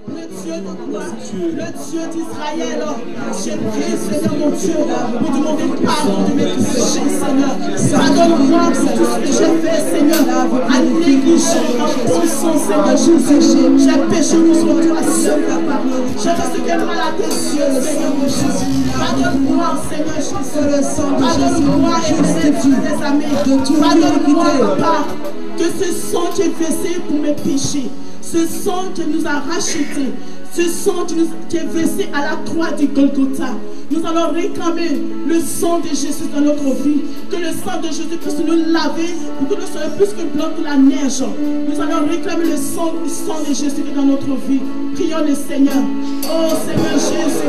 Le Dieu de gloire, le Dieu d'Israël, j'ai prié, Seigneur mon Dieu, pour demander pardon de mes péchés, Seigneur. Pardonne-moi pour tout ce que j'ai fait, Seigneur, à négliger en pensant, Seigneur Jésus. J'ai péché contre toi, seul, Papa. J'ai fait ce qui est mal à tes yeux, Seigneur mon Jésus. Pardonne-moi, Seigneur Jésus. Pardonne-moi et mes amis. Pardonne-moi, Papa, que ce sang qui est versé pour mes péchés. Ce sang qui nous a rachetés, ce sang qui est versé à la croix du Golgotha. Nous allons réclamer le sang de Jésus dans notre vie. Que le sang de Jésus puisse nous laver pour que nous soyons plus que blancs que la neige. Nous allons réclamer le sang de Jésus dans notre vie. Prions le Seigneur. Oh Seigneur Jésus,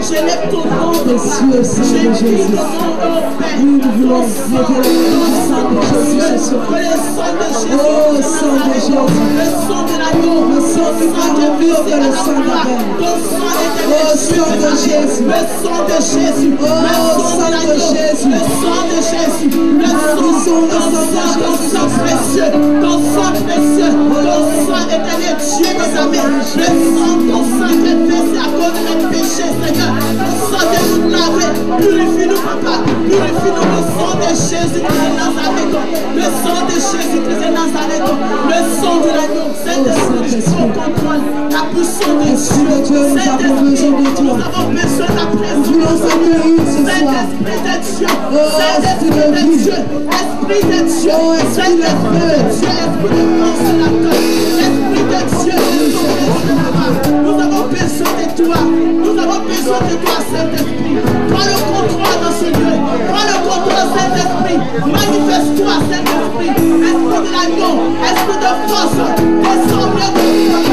j'élève ton nom, Jésus. J'écris ton nom, oh Père. Nous voulons révéler le sang de Jésus. Que le sang de Jésus, oh sang de Jésus, le sang de l'agneau, le sang du sang de Christ et le sang d'Abel. Ton sang est de Jésus, le sang de Jésus, oh sang de Jésus, le sang de Jésus, le sang précieux, ton sang précieux, ton sang éternel, Dieu des armées, le sang, ton sang qui est versé à cause de mes péchés, Seigneur, le sang de nous laver, purifie-nous, Papa, purifie-nous, le sang de Jésus Christ de Nazareth, le sang de Jésus Christ de Nazareth, le sang de l'agneau, Saint-Esprit, au contrôle, la puissance de Dieu, Saint-Esprit, nous avons besoin de la présence, Saint-Esprit de Dieu, Saint-Esprit de Dieu, Esprit de Dieu, Saint-Esprit de Dieu, Esprit de consolateur, Esprit de Dieu, nous avons besoin de toi, nous avons besoin de toi, Saint-Esprit. Prends le contrôle dans ce lieu, prends le contrôle, Saint-Esprit, manifeste-toi, Saint-Esprit, Esprit de l'agneau, Esprit de force, descends de Papa,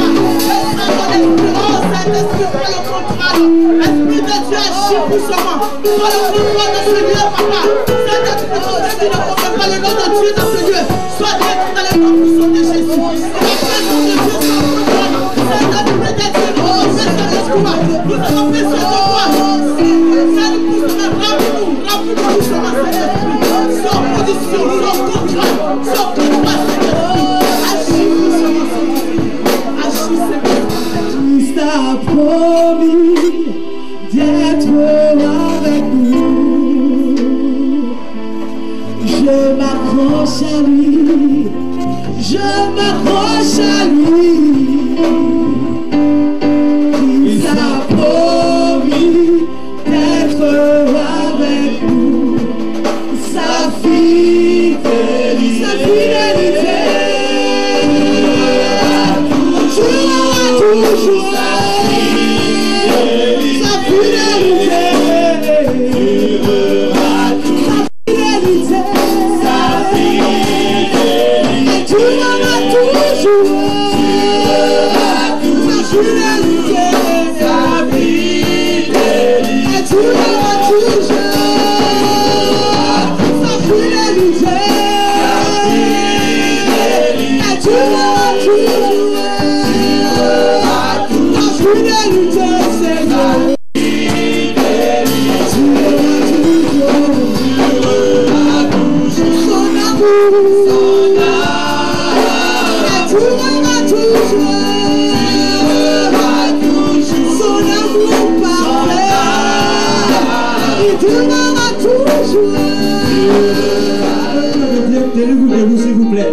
descends dans l'esprit, oh Saint-Esprit, prends le contrôle, Esprit de Dieu agit puissamment, prends le contrôle dans ce lieu, Papa, Saint-Esprit, nous ne pas le nom de Dieu dans ce lieu, sois détruit dans le nom puissant de Jésus, la présence de Dieu sans contrôle, Saint-Esprit de Dieu, nous avons besoin de toi, nous avons besoin de toi, Saint-Esprit, remplis-nous puissamment, Saint-Esprit, sans condition, sans contrôle, sans contrôle, Saint-Esprit, agis puissamment, Saint-Esprit, agis, Saint-Esprit. Christ a promis d'être avec nous. Je m'accroche à lui, je m'accroche à lui. Christ a promis d'être avec nous. Sa fidélité, toujours. Sa fidélité,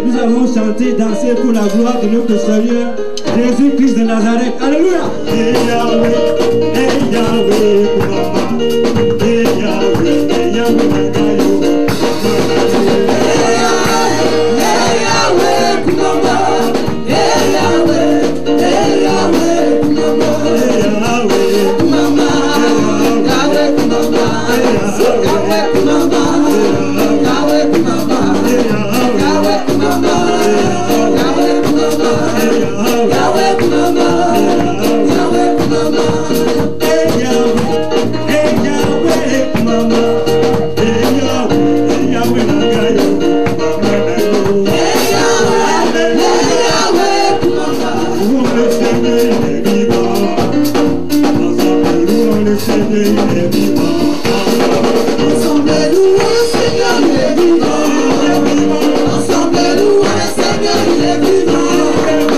nous allons chanter, danser pour la gloire de notre Seigneur Jésus-Christ de Nazareth. Alléluia. Et Yahweh, et Yahweh, et Yahweh. Ensemble, louons le Seigneur, il est vivant.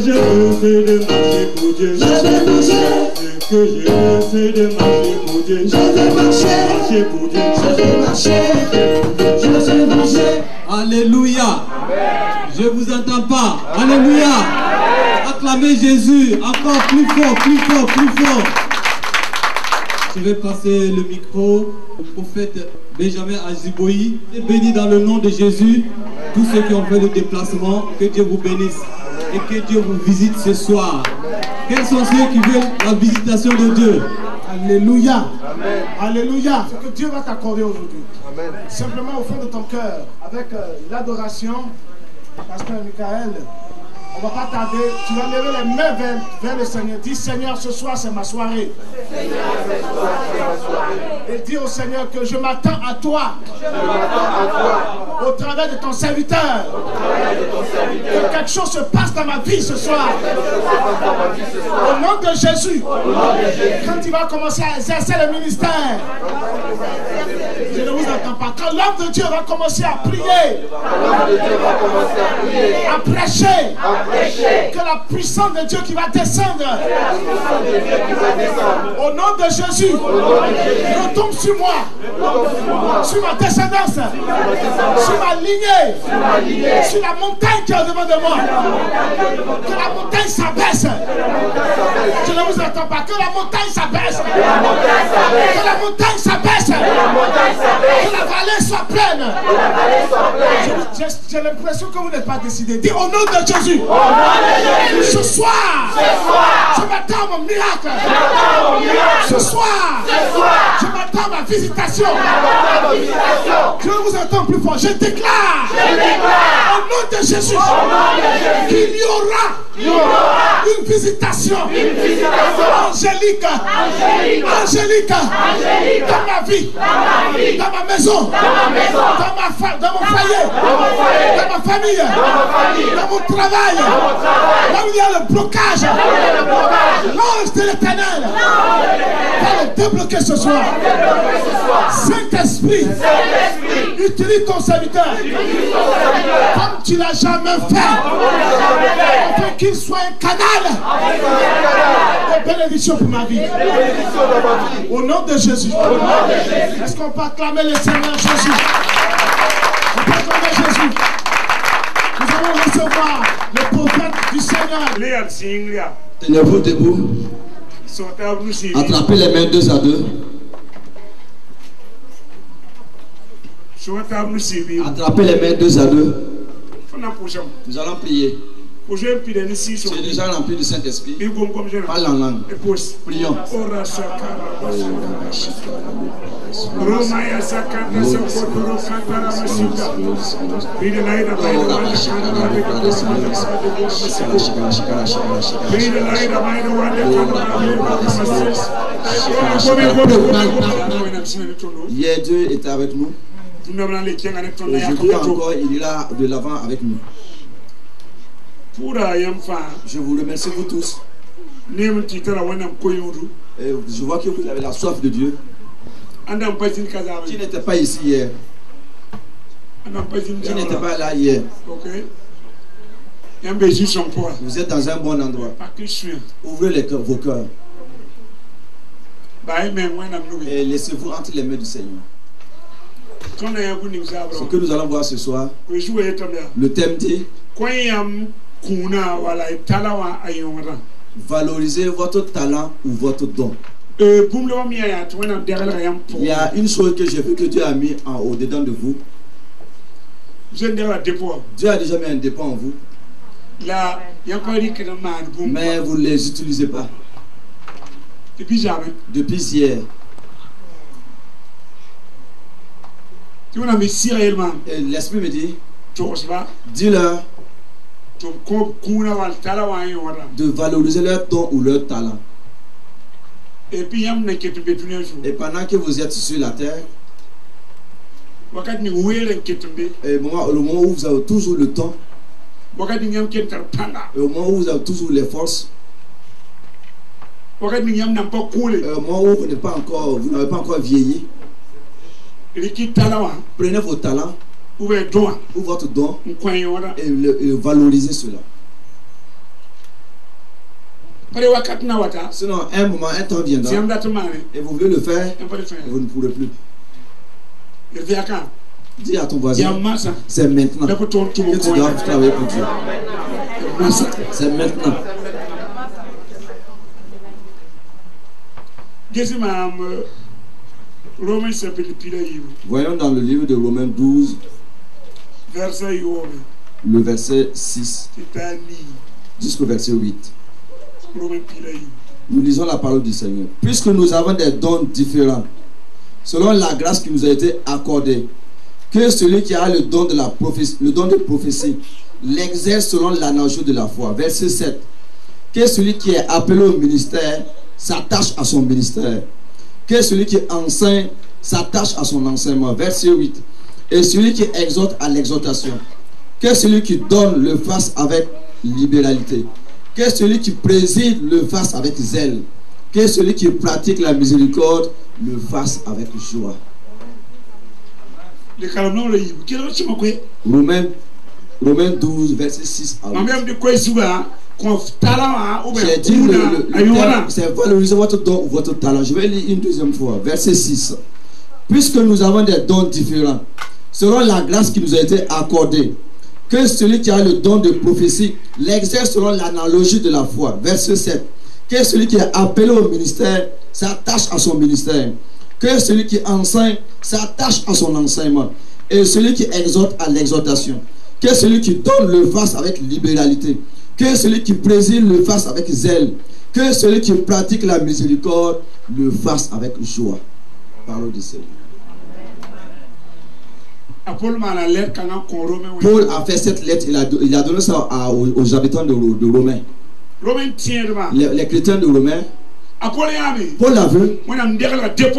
je veux, c'est de marcher pour Dieu. Je vais marcher. Ce que je veux, c'est de marcher pour Dieu. Je vais marcher. Marcher pour Dieu. Je vais marcher. Je vais marcher. Alléluia. Je vous entends pas. Alléluia. Acclamez Jésus. Encore plus fort, plus fort, plus fort. Je vais passer le micro au prophète Benjamin Aziboyi. Béni dans le nom de Jésus. Tous ceux qui ont fait le déplacement, que Dieu vous bénisse et que Dieu vous visite ce soir. Quels sont ceux qui veulent la visitation de Dieu? Alléluia. Amen. Alléluia. Ce que Dieu va t'accorder aujourd'hui. Simplement au fond de ton cœur, avec l'adoration, Pasteur Michael, on ne va pas tarder. Tu vas lever les mains vers le Seigneur. Dis Seigneur, ce soir c'est ma soirée. Et dis au Seigneur que je m'attends à toi. Au travers de ton serviteur. Que quelque chose se passe dans ma vie ce soir. Au nom de Jésus. Quand tu vas commencer à exercer le ministère, je ne vous entends pas. Quand l'homme de Dieu va commencer à prier, à prêcher, que la puissance de Dieu qui va descendre, au nom de Jésus, retombe sur moi, sur ma descendance, sur ma lignée, sur la montagne qui est devant de moi. Que la montagne s'abaisse. Je ne vous entends pas. Que la montagne s'abaisse. Que la montagne s'abaisse. Que la vallée soit pleine. J'ai l'impression que vous n'êtes pas décidé. Dis au nom de Jésus. Ce soir, je m'attends à mon miracle. Ce soir, je m'attends à ma visitation. Je vous entends plus fort. Je déclare au nom de Jésus qu'il y aura une visitation angélique dans ma vie, dans ma maison, dans mon foyer, dans ma famille, dans mon travail, là où il y a le blocage. L'ange de l'Éternel va le débloquer ce soir. Saint-Esprit, utilise ton serviteur comme tu l'as jamais fait, afin qu'il soit un canal de bénédiction pour ma vie. Au nom de Jésus. Est-ce qu'on peut acclamer le Seigneur Jésus? On peut acclamer Jésus. Nous allons recevoir le prophète du Seigneur. Tenez-vous debout. Attrapez les mains 2 à 2. Attrapez les mains 2 à 2. Nous allons prier. C'est déjà rempli du Saint-Esprit. Parle en langue. Prions. Hier, Dieu était avec nous. Aujourd'hui encore, il est là de l'avant avec nous. Je vous remercie vous tous. Et je vois que vous avez la soif de Dieu. Qui n'était pas ici hier? Qui n'était pas là hier? Vous êtes dans un bon endroit. Ouvrez vos cœurs. Et laissez-vous entre les mains du Seigneur. Ce que nous allons voir ce soir, le thème dit: valorisez votre talent ou votre don. Il y a une chose que j'ai vu que Dieu a mis au-dedans de vous. Dieu a déjà mis un dépôt en vous. Mais vous ne les utilisez pas. Depuis hier. Et l'Esprit me dit: dis-leur de valoriser leur don ou leur talent. Et pendant que vous êtes sur la terre, et le moment où vous avez toujours le temps, et au moment où vous avez toujours les forces, au moment où vous n'avez pas encore vieilli, prenez vos talents ou votre don et valoriser cela. Sinon, un temps viendra et vous voulez le faire et vous ne pourrez plus. Dis à ton voisin, c'est maintenant que tu dois travailler pour Dieu. C'est maintenant. Voyons dans le livre de Romains 12, le verset 6 jusqu'au verset 8. Nous lisons la parole du Seigneur. Puisque nous avons des dons différents, selon la grâce qui nous a été accordée, que celui qui a le don de prophétie l'exerce selon l'analogie de la foi. Verset 7. Que celui qui est appelé au ministère s'attache à son ministère. Que celui qui enseigne s'attache à son enseignement. Verset 8. Et celui qui exhorte à l'exhortation. Que celui qui donne le fasse avec libéralité. Que celui qui préside le fasse avec zèle. Que celui qui pratique la miséricorde le fasse avec joie. Romains 12, verset 6 à 8. J'ai dit c'est valoriser votre don ou votre talent. Je vais lire une deuxième fois. Verset 6. Puisque nous avons des dons différents, selon la grâce qui nous a été accordée, que celui qui a le don de prophétie l'exerce selon l'analogie de la foi. Verset 7. Que celui qui est appelé au ministère s'attache à son ministère. Que celui qui enseigne s'attache à son enseignement. Et celui qui exhorte à l'exhortation. Que celui qui donne le fasse avec libéralité. Que celui qui préside le fasse avec zèle. Que celui qui pratique la miséricorde le fasse avec joie. Parole du Seigneur. Paul a fait cette lettre, il a donné ça aux habitants de Romains. Les chrétiens de Romains. Paul l'a vu.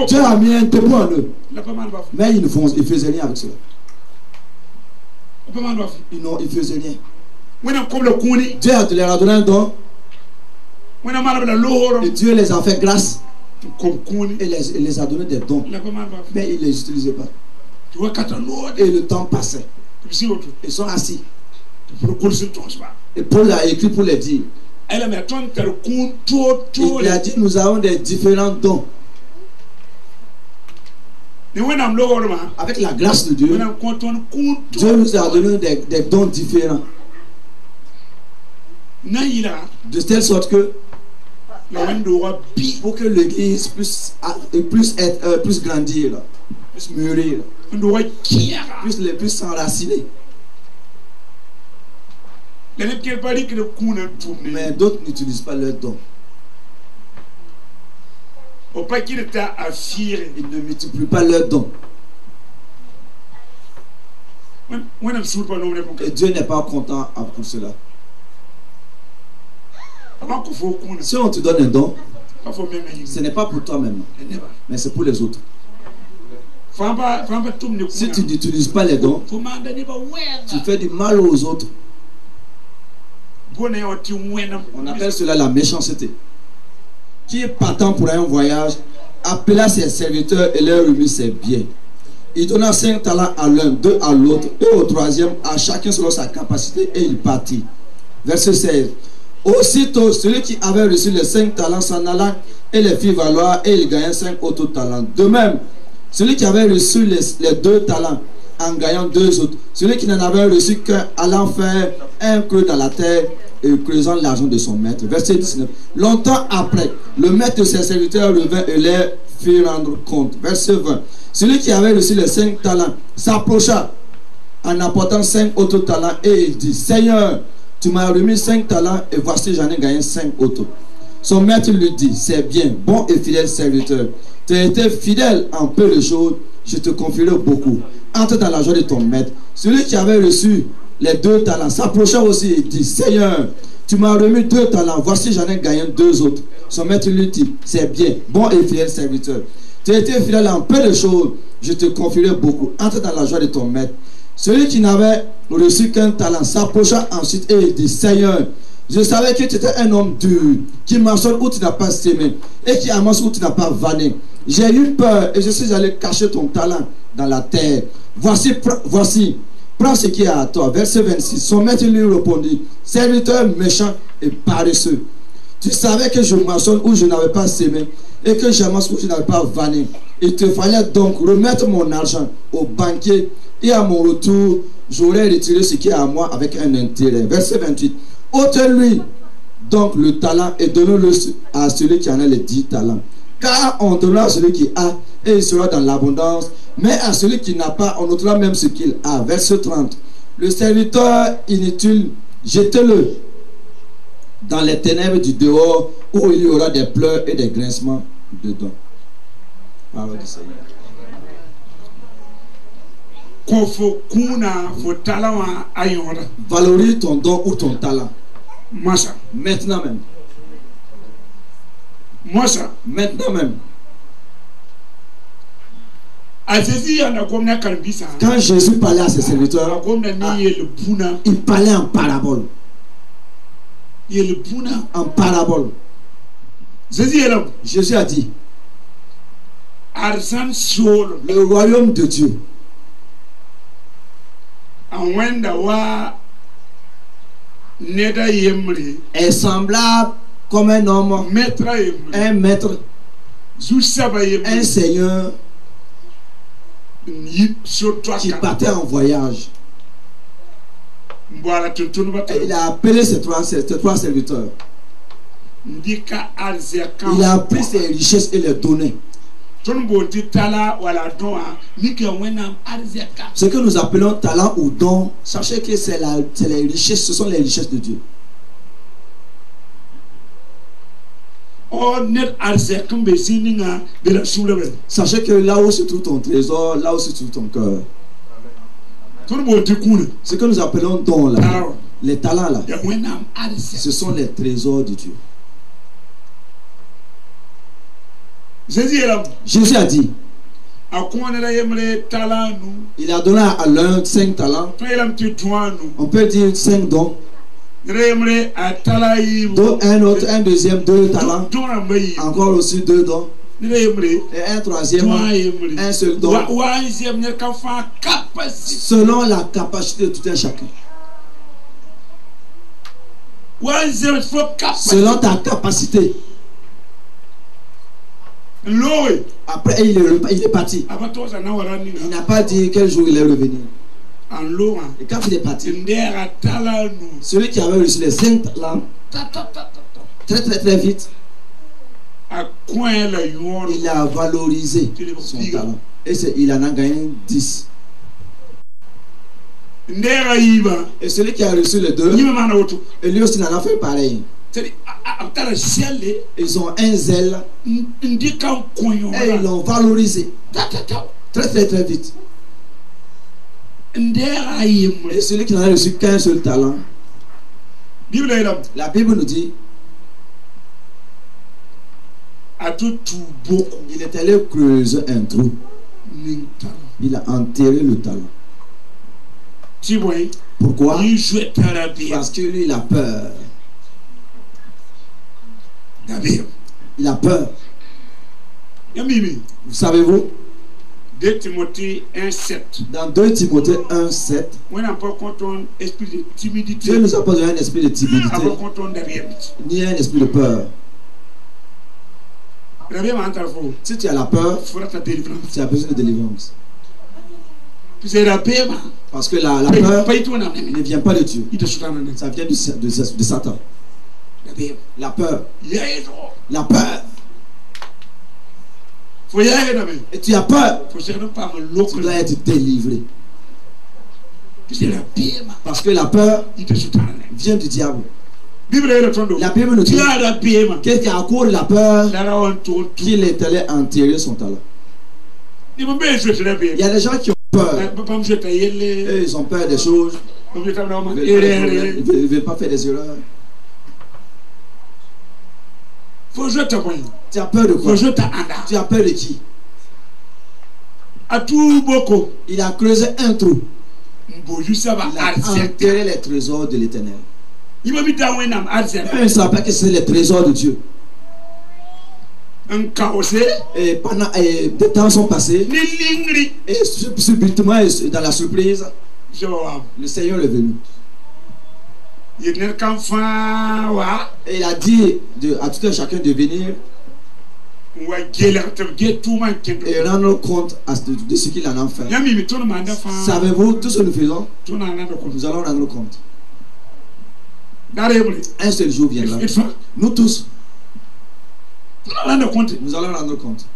Dieu a mis un dépôt en eux. Mais ils ne faisaient rien avec cela. Ils ne faisaient rien. Dieu leur a donné un don. Et Dieu les a fait grâce. Et les a donné des dons. Mais ils ne les utilisaient pas. Et le temps passait. Ils sont assis. Et Paul a écrit pour les dire. Il a dit nous avons des différents dons. Avec la grâce de Dieu, Dieu nous a donné des dons différents. De telle sorte que pour que l'église puisse grandir, puisse mûrir, puisse s'enraciner. Mais d'autres n'utilisent pas leurs dons. Ils ne multiplient pas leurs dons. Et Dieu n'est pas content pour cela. Si on te donne un don, ce n'est pas pour toi-même, mais c'est pour les autres. Si tu n'utilises pas les dons, tu fais du mal aux autres. On appelle cela la méchanceté. Qui est partant pour un voyage, appela ses serviteurs et leur remit ses biens. Il donna 5 talents à l'un, 2 à l'autre, et au troisième, à chacun selon sa capacité, et il partit. Verset 16. Aussitôt, celui qui avait reçu les 5 talents s'en alla et les fit valoir, et il gagna 5 autres talents. De même, celui qui avait reçu les 2 talents en gagnant 2 autres, celui qui n'en avait reçu qu'un allant faire un creux dans la terre et creusant l'argent de son maître. Verset 19. Longtemps après, le maître de ses serviteurs revint et leur fit rendre compte. Verset 20. Celui qui avait reçu les 5 talents s'approcha en apportant 5 autres talents et il dit: Seigneur, tu m'as remis 5 talents et voici j'en ai gagné 5 autres. Son maître lui dit: c'est bien, bon et fidèle serviteur. Tu as été fidèle en peu de choses, je te confierai beaucoup. Entre dans la joie de ton maître. Celui qui avait reçu les 2 talents s'approcha aussi et dit: Seigneur, tu m'as remis 2 talents, voici j'en ai gagné 2 autres. Son maître lui dit: c'est bien, bon et fidèle serviteur. Tu as été fidèle en peu de choses, je te confierai beaucoup. Entre dans la joie de ton maître. Celui qui n'avait reçu qu'un talent s'approcha ensuite et il dit: Seigneur, je savais que tu étais un homme dur, qui moissonne où tu n'as pas sémé et qui amasse où tu n'as pas vanné. J'ai eu peur et je suis allé cacher ton talent dans la terre. Voici, prends ce qui est à toi. Verset 26. Son maître lui répondit, serviteur méchant et paresseux. Tu savais que je moissonne où je n'avais pas semé et que j'amasse où je n'avais pas vanné. Il te fallait donc remettre mon argent au banquier et à mon retour, j'aurais retiré ce qui est à moi avec un intérêt. Verset 28. Ôte-lui donc le talent et donne-le à celui qui en a les 10 talents. Car on donnera à celui qui a et il sera dans l'abondance. Mais à celui qui n'a pas, on ôtera même ce qu'il a. Verset 30. Le serviteur inutile, jetez-le dans les ténèbres du dehors où il y aura des pleurs et des grincements dedans. Parole du Seigneur. Valorise ton don ou ton talent. Maintenant même. Maintenant même. Quand Jésus parlait à ses serviteurs, il parlait en parabole. En parabole. Jésus a dit, le royaume de Dieu est semblable comme un homme, un maître, un seigneur qui partait en voyage. Et il a appelé ses trois serviteurs. Il a pris ses richesses et les donné. Ce que nous appelons talent ou don, sachez que c'est les richesses, ce sont les richesses de Dieu. Sachez que là où se trouve ton trésor, là où se trouve ton cœur. Ce que nous appelons don là, les talents là, ce sont les trésors de Dieu. Jésus a dit, il a donné à l'un 5 talents. On peut dire 5 dons. Un autre, un deuxième 2 talents. Encore aussi 2 dons. Et un troisième, un seul don. Selon la capacité de tout un chacun. Selon ta capacité. Après, il est parti. Il n'a pas dit quel jour il est revenu. Et quand il est parti, celui qui avait reçu les 5 talents, très vite, il a valorisé son talent. Et il en a gagné 10. Et celui qui a reçu les 2, et lui aussi il en a fait pareil. Ils ont un zèle et ils l'ont valorisé très vite. Et celui qui n'a reçu qu'un seul talent, la Bible nous dit, il est allé creuser un trou. Il a enterré le talent. Pourquoi? Parce que lui il a peur. Il a peur. Vous savez-vous? 2 Timothée 1,7. Dans 2 Timothée 1,7, Dieu nous a pas donné un esprit de timidité, ni un esprit de peur. Si tu as la peur, tu as besoin de délivrance. Parce que la peur ne vient pas de Dieu. Ça vient de Satan. La peur. La peur. Et tu as peur. Tu dois être délivré. Parce que la peur vient du diable. La Bible nous dit qu'est-ce qui a couru la peur, qu'il est allé enterrer son talent. Il y a des gens qui ont peur. Et ils ont peur des choses. Ils ne veulent pas faire des erreurs. Tu as peur de quoi? Tu as peur de qui? Il a creusé un trou. Il a enterré les trésors de l'Éternel. Il ne savait pas que c'est les trésors de Dieu. Et pendant des temps sont passés. Et subitement, dans la surprise, Le Seigneur est venu. Et il a dit à tout un chacun de venir et rendre compte de ce qu'il en a fait. Savez-vous, tout ce que nous faisons, nous allons rendre compte. Un seul jour viendra. Nous tous, nous allons rendre compte.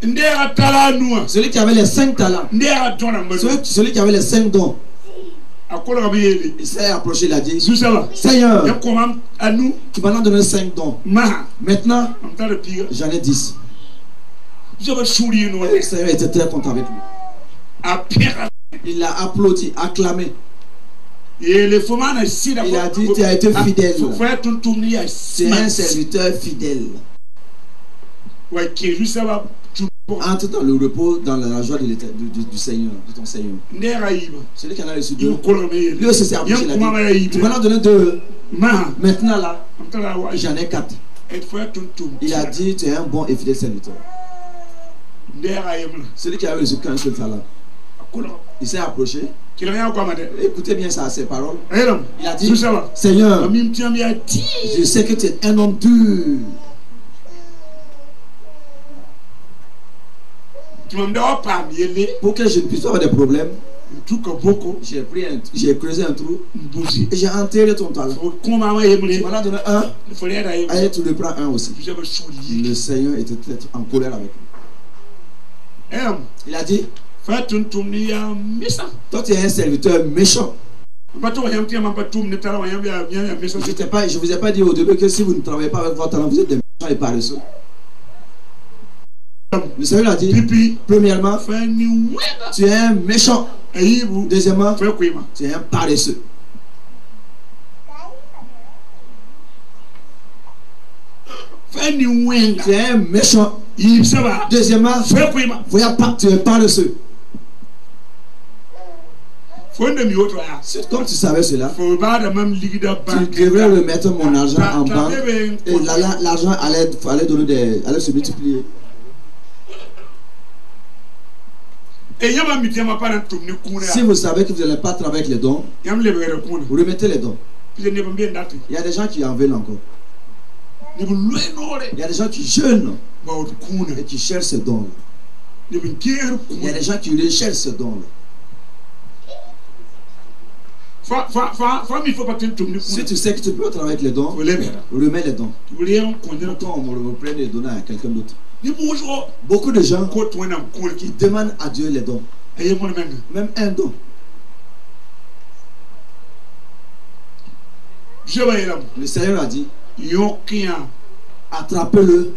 Celui qui avait les 5 talents, celui qui avait les 5 dons, il s'est approché, il a dit, Seigneur, tu m'en as donné 5 dons. Maintenant, j'en ai 10. Le Seigneur était très content avec lui. Il a applaudi, acclamé. Il a dit, tu as été fidèle. Tu es un serviteur fidèle. Entre dans le repos, dans la joie du Seigneur, de ton Seigneur. Celui qui en a reçu 2, lui aussi s'est approché, il a dit, tu m'en as donné 2. Maintenant là, j'en ai 4. Il a dit, tu es un bon et fidèle serviteur. Celui qui a reçu qu'un seul talent, il s'est approché. Écoutez bien ça, ces paroles. Il a dit, Seigneur, je sais que tu es un homme dur. Pour que je ne puisse pas avoir des problèmes, j'ai creusé un trou et j'ai enterré ton talent. Tu m'en as donné 1, allez, tu le prends 1 aussi. Le Seigneur était peut-être en colère avec lui. Il a dit, toi tu es un serviteur méchant. Je ne vous ai pas dit au début que si vous ne travaillez pas avec votre talent, vous êtes des méchants et paresseux. Le Seigneur a dit, premièrement, tu es un méchant. Deuxièmement, tu es un paresseux. Tu es un méchant. Deuxièmement, tu es paresseux. Comme tu savais cela, tu devrais remettre mon argent en banque et l'argent allait se multiplier. Si vous savez que vous n'allez pas travailler avec les dons, vous remettez les dons. Il y a des gens qui en veulent encore. Il y a des gens qui jeûnent et qui cherchent ce don. Il y a des gens qui recherchent ce don. Si tu sais que tu peux travailler avec les dons, remets les dons. Pourquoi on me reprenne et donner à quelqu'un d'autre? Beaucoup de gens qui demandent à Dieu les dons, même un don. Le Seigneur a dit, attrapez-le,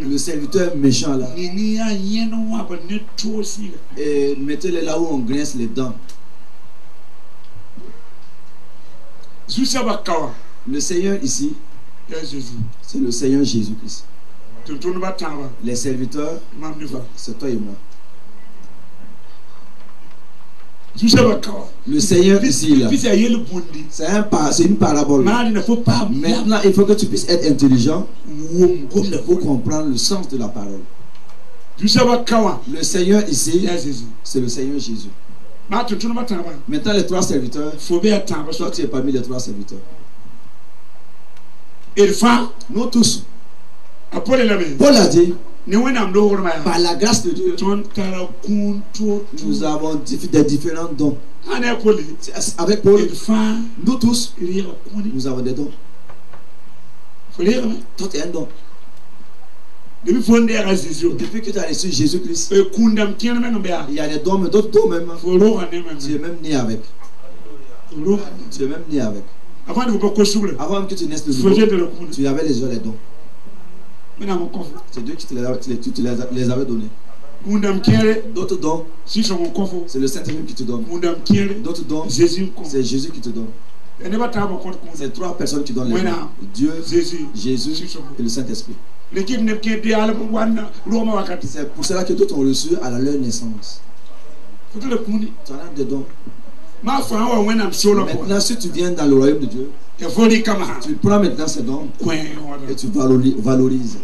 le serviteur méchant là, et mettez-le là où on grince les dents. Le Seigneur ici, c'est le Seigneur Jésus-Christ. Les serviteurs, c'est toi et moi. Le Seigneur ici, là, c'est une parabole. Maintenant, il faut que tu puisses être intelligent pour comprendre le sens de la parole. Le Seigneur ici, c'est le Seigneur Jésus. Maintenant, les 3 serviteurs, toi tu es parmi les 3 serviteurs. Nous tous, Paul a dit, par la grâce de Dieu, nous avons des différents dons. Avec Paul, nous tous, nous avons des dons. Toi, tu as un don. Depuis que tu as reçu Jésus-Christ, il y a des dons, mais d'autres dons même. Tu es même né avec. Tu es même né avec. Avant que tu naisses de nouveau, tu avais déjà les dons. C'est Dieu qui te les avait donnés. D'autres dons, c'est le Saint-Esprit qui te donne. D'autres dons, c'est Jésus qui te donne. C'est 3 personnes qui donnent les dons. Dieu, Jésus et le Saint-Esprit. C'est pour cela que d'autres ont reçu à leur naissance. Tu en as des dons. Maintenant, si tu viens dans le royaume de Dieu, tu prends maintenant ces dons et tu valorises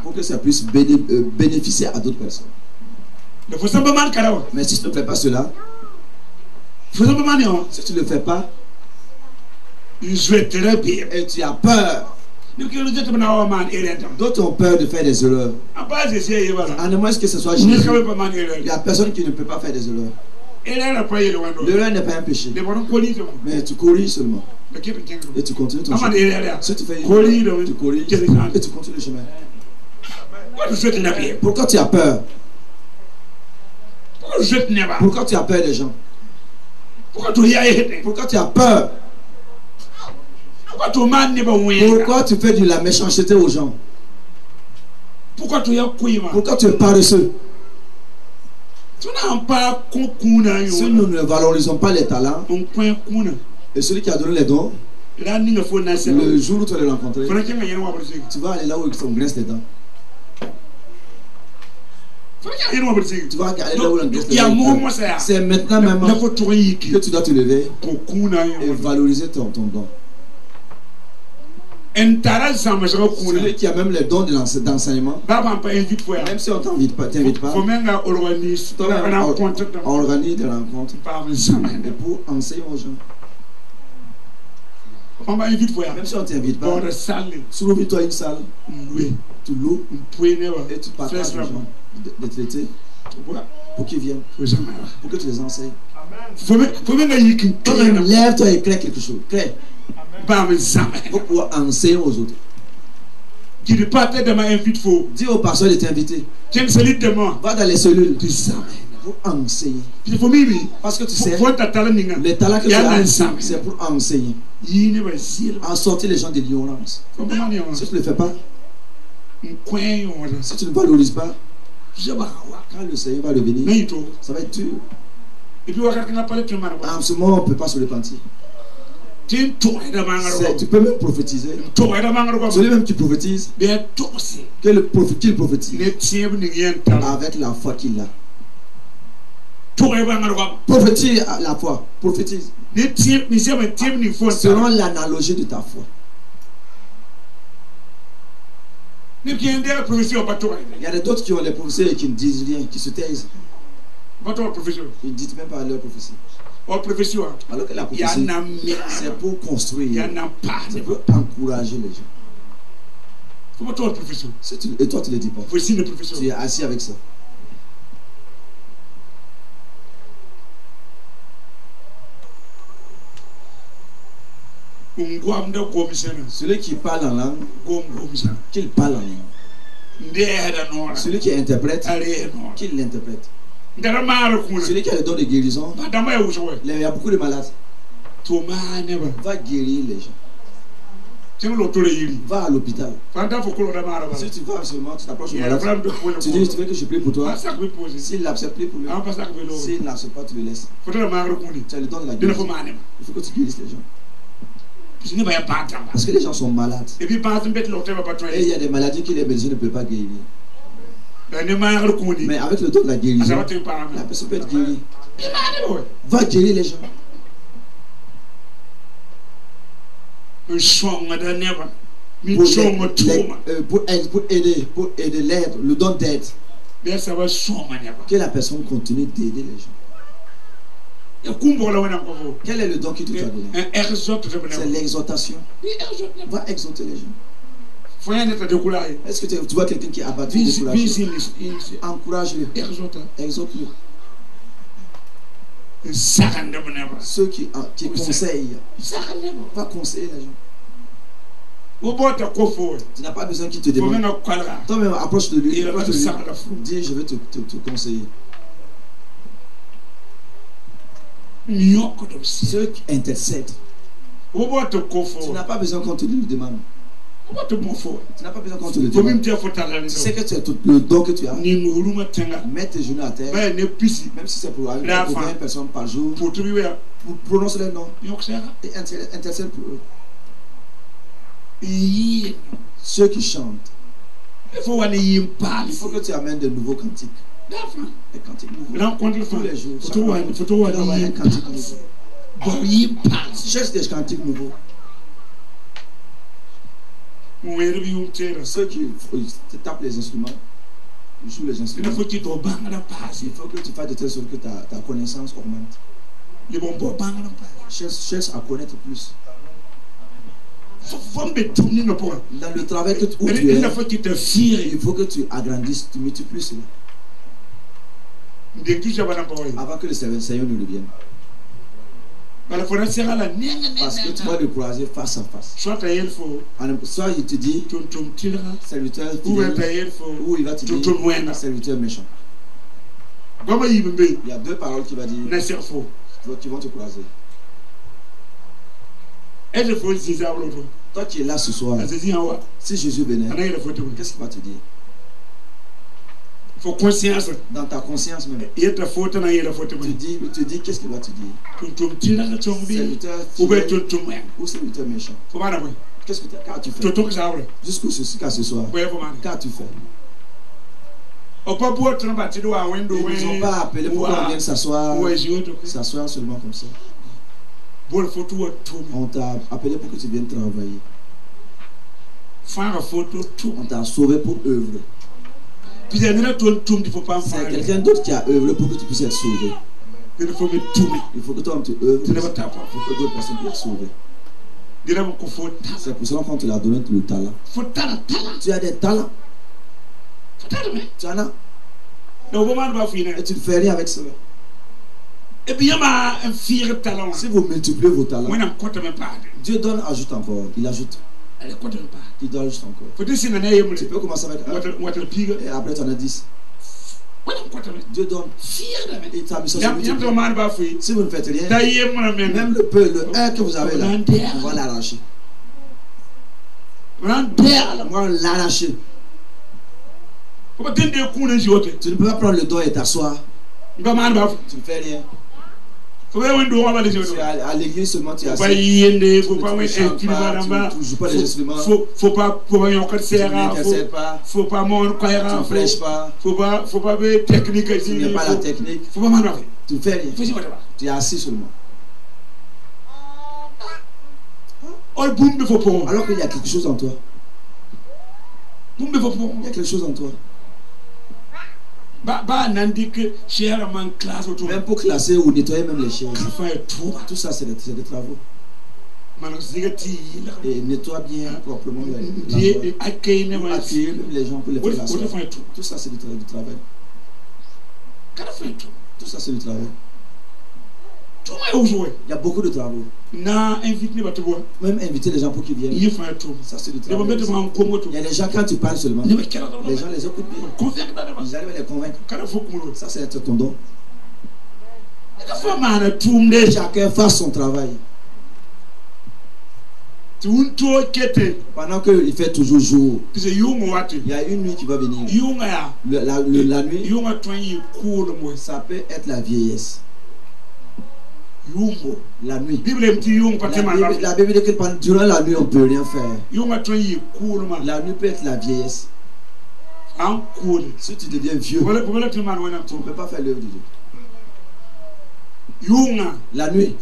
pour que ça puisse bénéficier à d'autres personnes. Mais si tu ne fais pas cela, si tu ne le fais pas, et tu as peur, d'autres ont peur de faire des erreurs. À moins que ce soit Jésus, il n'y a personne qui ne peut pas faire des erreurs. L'erreur n'est pas un péché, mais tu corriges seulement. Et tu continues ton chemin. Si tu fais une erreur, tu corriges et tu continues le chemin. Pourquoi tu as peur? Pourquoi tu as peur des gens? Pourquoi tu as peur? Pourquoi tu fais de la méchanceté aux gens? Pourquoi tu es paresseux? Si nous ne valorisons pas les talents, et celui qui a donné les dons, le jour où tu vas les rencontrer, tu vas aller là où ils sont grince les dents. Tu vas aller là où ils grince les dents. C'est maintenant même que tu dois te lever et valoriser ton don. Celui qui a même les dons d'enseignement, même si on ne t'invite pas, organise des rencontres et pour enseigner aux gens. Même si on ne t'invite pas, trouve-toi une salle, tu loues et tu partages les gens, des traités pour qu'ils viennent, pour que tu les enseignes. Toi-même, lève-toi et crée quelque chose. Crée. Pour pouvoir enseigner aux autres. Dis au pasteur de t'inviter. Va dans les cellules pour enseigner. Parce que tu sais, les talents que tu as, c'est pour enseigner. En sortir les gens de l'ignorance. Si tu ne le fais pas, si tu ne valorises pas, quand le Seigneur va revenir, ça va être dur. En ce moment, on ne peut pas se repentir. Tu peux même prophétiser. Celui même qui prophétise, qu'il prophétise avec la foi qu'il a. Prophétise à la foi. Prophétise selon l'analogie de ta foi. Il y a d'autres qui ont les prophéties et qui ne disent rien, qui se taisent. Ils ne disent même pas leur prophétie. Alors que la prophétie, c'est pour construire, c'est pour encourager les gens. Et toi, tu ne le dis pas. Tu es assis avec ça. Celui qui parle en langue, qu'il parle en langue. Celui qui interprète, qu'il l'interprète. Celui qui a le don de guérison, il y a beaucoup de malades. Va guérir les gens. Va à l'hôpital. Si tu vas seulement, tu t'approches du malade, tu dis, tu veux que je prie pour toi. S'il l'accepte, prie pour lui. S'il n'accepte pas, tu le laisses. Tu as le don de la guérison. Il faut que tu guérisses les gens. Parce que les gens sont malades. Et il y a des maladies que les médecins ne peuvent pas guérir. Mais avec le don de la guérison, la personne peut être guérie. Va guérir les gens. Pour aider l'aide, le don d'aide. Que la personne continue d'aider les gens. Quel est le don qui te a donné? C'est l'exhortation. Va exhorter les gens. Est-ce que tu vois quelqu'un qui est abattu, découragé? Encourage-le. Exhorte-le. Ceux qui conseillent, va conseiller les gens. Tu n'as pas besoin qu'il te demande. Toi-même, approche de lui. Dis, je vais te conseiller. Ceux qui intercèdent. Tu n'as pas besoin qu'on te le demande. Tu n'as pas besoin qu'on te le demande. Tu sais que le don que tu as. Mets tes genoux à terre. Même si c'est pour 20 personnes par jour. Prononce les noms. Et intercède pour eux. Ceux qui chantent. Il faut que tu amènes de nouveaux cantiques. Des cantiques nouveaux. Tous les jours. Un cantique nouveau. Cherche des cantiques nouveaux. Ceux qui tapent les instruments. Tu joues les Il instruments. faut qu'il te bang à la passe. Il faut que tu fasses de telle sorte que ta connaissance augmente. Les bons bang à la passe. Cherche à connaître plus. Faut me tourner le point. Dans le travail où tu Il es, faut qu'il te fire. il faut que tu agrandisses, tu multiplies cela. Avant que le Seigneur ne revienne. Parce que tu vas le croiser face à face. Soit il te dit, serviteur fidèle, ou il va te dire, serviteur méchant. Il y a deux paroles qu'il va dire, qui vont te croiser. Toi qui es là ce soir, si Jésus venait, qu'est-ce qu'il va te dire? Il faut conscience. Dans ta conscience même. Tu dis qu'est-ce qu'il va te dire? Serviteur fidèle ou serviteur méchant. Qu'est-ce que tu fais? Jusqu'à ce soir. Qu'as-tu fait? Ils ne sont pas appelés pour qu'on vienne s'asseoir seulement comme ça. On t'a appelé pour que tu viennes travailler. On t'a sauvé pour œuvrer. C'est quelqu'un d'autre qui a œuvré pour que tu puisses être sauvé. Il faut que toi tu œuvres pour que d'autres personnes puissent être sauvées. C'est pour cela qu'on te l'a donné le talent. Tu as des talents. Tu en as. Et tu ne fais rien avec cela. Si vous multipliez vos talents, Dieu donne, ajoute encore. Il ajoute. Il donne juste encore. Tu peux commencer avec 1 et après tu en as 10. Dieu donne. Et ta mission se multiplie. Si vous ne faites rien, même le 1 que vous avez là, on va l'arracher. On va l'arracher. Tu ne peux pas prendre le dos et t'asseoir. Tu ne fais rien. Tu es à l'église seulement, tu es assis. Tu ne joues pas les instruments. Faut pas Tu n'intercèdes pas. faut pas Tu ne prêches pas. faut pas technique. Tu n'as pas la technique. Tu ne fais rien. Tu es assis seulement. Alors qu'il y a quelque chose en toi. Il y a quelque chose en toi. Même pour classer ou nettoyer même les chaises. Tout ça c'est des travaux. Et nettoie bien proprement accueillir les gens pour les faire asseoir. Tout ça c'est du travail. Tout ça c'est du travail. Il y a beaucoup de travaux. Même inviter les gens pour qu'ils viennent. Ça c'est du travail. Il y a des gens quand tu parles seulement, les gens les écoutent bien. Ils arrivent à les convaincre. Ça c'est ton don. Chacun fasse son travail. Pendant qu'il fait toujours jour, il y a une nuit qui va venir. La nuit, ça peut être la vieillesse. La nuit. La Bible dit que durant la nuit on ne peut rien faire. La nuit peut être la vieillesse. Si tu deviens vieux, tu ne peux pas faire l'œuvre de Dieu. La nuit,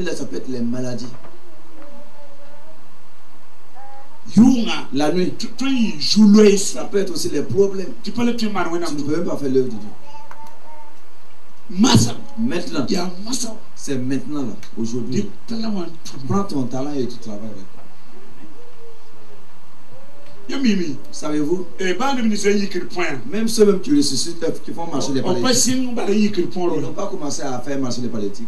là, ça peut être les maladies. La nuit, ça peut être aussi les problèmes. Tu ne peux même pas faire l'œuvre de Dieu. Maintenant, c'est maintenant là, aujourd'hui. Prends ton talent et tu travailles avec. Savez-vous, même ceux même qui ressuscitent, qui font marcher les paralytiques, ils n'ont pas commencé à faire marcher les paralytiques.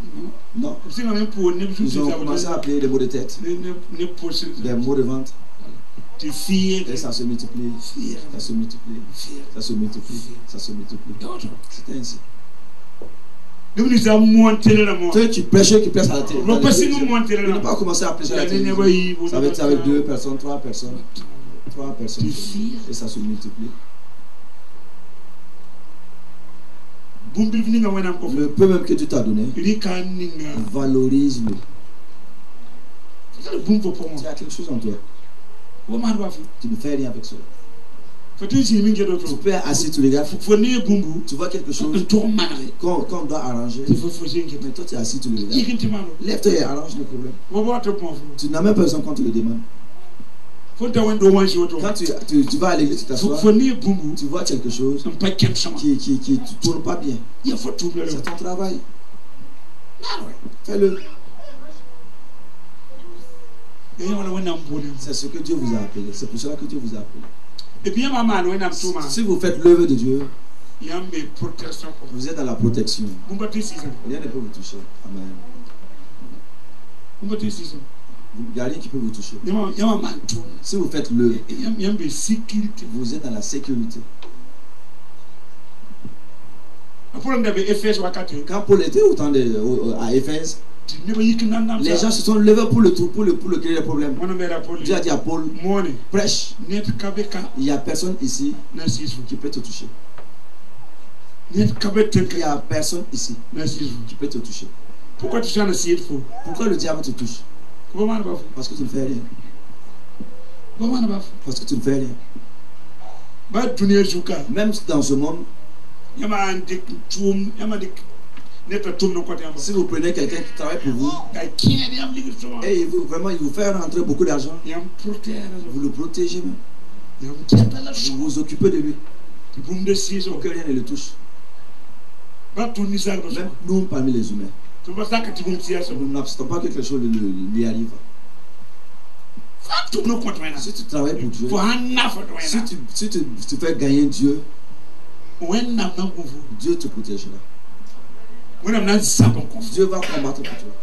Non. Ils ont commencé à appeler des maux de tête, des maux de ventre. Et ça se multiplie, ça se multiplie, ça se multiplie, ça se multiplie. C'était ainsi. Toi, tu prêches qui prêche à la télé. Tu n'as pas commencé à prêcher à la télé. Ça va être avec 2 personnes, 3 personnes. 3 personnes. Et ça se multiplie. Le peu même que Dieu t'a donné, valorise-le. Tu as quelque chose en toi. Tu ne fais rien avec cela. Tu peux être assis, tu regardes. Tu vois quelque chose qu'on doit arranger. Mais toi tu es assis, tu le regardes. Lève-toi et arrange le problème. Tu n'as même pas besoin qu'on te le demande. Faut te wendo wanji auto. Quand tu vas à l'église, tu t'assois, Faut ni bumbu. tu vois quelque chose Un pas qu'un sama. qui ne tourne pas bien. Il faut tout le. C'est ton travail. Ah ouais. Fais-le. Et on le wena mbone. C'est ce que Dieu vous a appelé. C'est pour cela que Dieu vous a appelé. Et puis maman wena mtuma. Si vous faites l'œuvre de Dieu, Yambe protection. vous êtes dans la protection. Bumbati season. Rien ne peut vous toucher. Amen. Bumbati season. Il n'y a rien qui peut vous toucher. Yama mantu. Si vous faites l'œuvre, Yambe sécurité. vous êtes dans la sécurité. Quand Paul était à Éphèse, les gens se sont levés pour le créer des problèmes. Dieu a dit à Paul, prêche. Il n'y a personne ici qui peut te toucher. Il n'y a personne ici qui peut te toucher. Pourquoi tu chantes si il faut? Pourquoi le diable te touche? Parce que tu ne fais rien. Parce que tu ne fais rien. Même dans ce monde, si vous prenez quelqu'un qui travaille pour vous et il vous fait rentrer beaucoup d'argent, vous le protégez même. Vous vous occupez de lui pour que rien ne le touche. Même nous parmi les humains, nous n'acceptons pas que quelque chose lui arrive. Si tu travailles pour Dieu, si tu fais gagner Dieu, Dieu te protégera. Dieu va combattre pour toi.